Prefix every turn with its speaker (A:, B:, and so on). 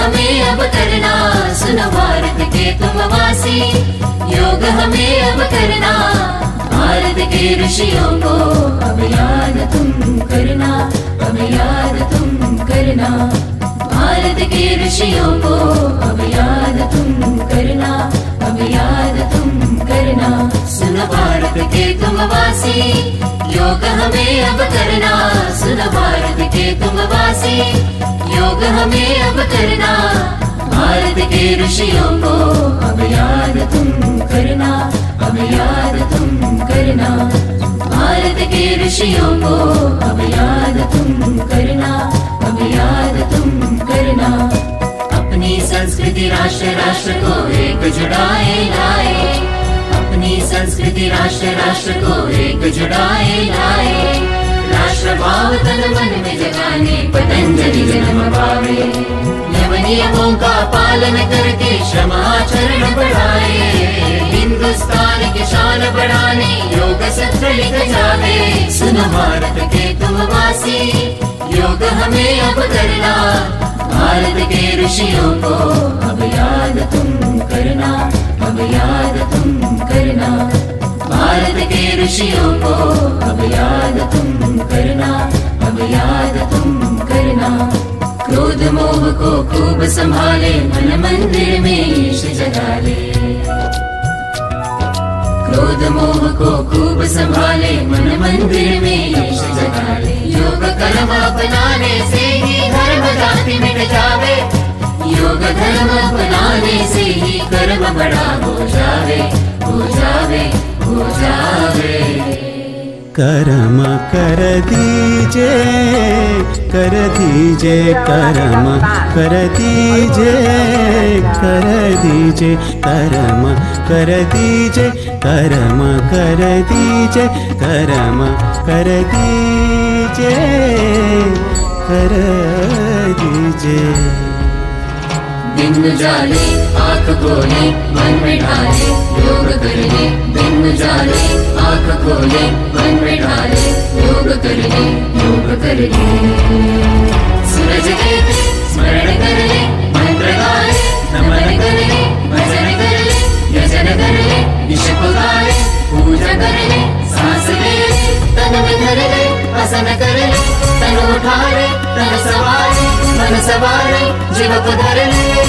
A: हमें अब करना, सुनो भारत के तुम वासी। योग हमें अब करना, भारत के ऋषियों को अब याद तुम करना, अब याद तुम करना। भारत के ऋषियों को अब याद तुम करना, अब याद तुम करना। सुनो भारत के तुम वासी, योग हमें अब करना, सुनो भारत के तुम वासी। योग हमें अब करना, भारत के ऋषियों को अब याद तुम करना, अब याद तुम करना। भारत के ऋषियों को अब याद तुम करना, अब याद तुम करना। अपनी संस्कृति राष्ट्र राष्ट्र को एक जुड़ाए लाए, अपनी संस्कृति राष्ट्र राष्ट्र को एक जुड़ाए लाए। राष्ट्र भाव तन मन में जगाने पतंजलि जन्म पावे, नियमों का पालन करके क्षमाचरण बढ़ाए। हिंदुस्तान की शान बढ़ाने योग सूत्र लिख जावे। सुनो भारत के तुम वासी, योग हमें अब करना, भारत के ऋषियों को अब याद तुम करना, अब याद तुम करना। भारत के ऋषियों को अब याद तुम करना, अब याद तुम करना। क्रोध मोह को खूब संभाले, मन मंदिर में ईश जगा ले। क्रोध मोह को खूब संभाले, मन मंदिर में ईश जगा ले। योग कर्म अपनाने से ही धर्म जाति मिट जावे, योग धर्म अपनाने से ही कर्म बड़ा हो जावे, हो जावे, हो जावे।
B: कर्म कर दीजे, कर दीजे कर्म कर दीजे, कर दीजे कर्म कर दीजे, कर्म कर दीजे, कर्म कर दीजे, कर दीजे।
A: दिन उजाले आँख खोले, मन में ढाले योग करने। दिन उजाले आँख खोले, मन में ढाले योग करने, योग करने। सूरज देव स्मरण कर ले, मंत्र गा ले, नमन कर ले, भजन कर ले, यजन कर ले, ईश पुकारे, पूजा कर ले, सांस ले ले, तन में धर ले, आसन कर ले, तन उठा ले, तन सवारे, मन सवारे, जीव को धर ले।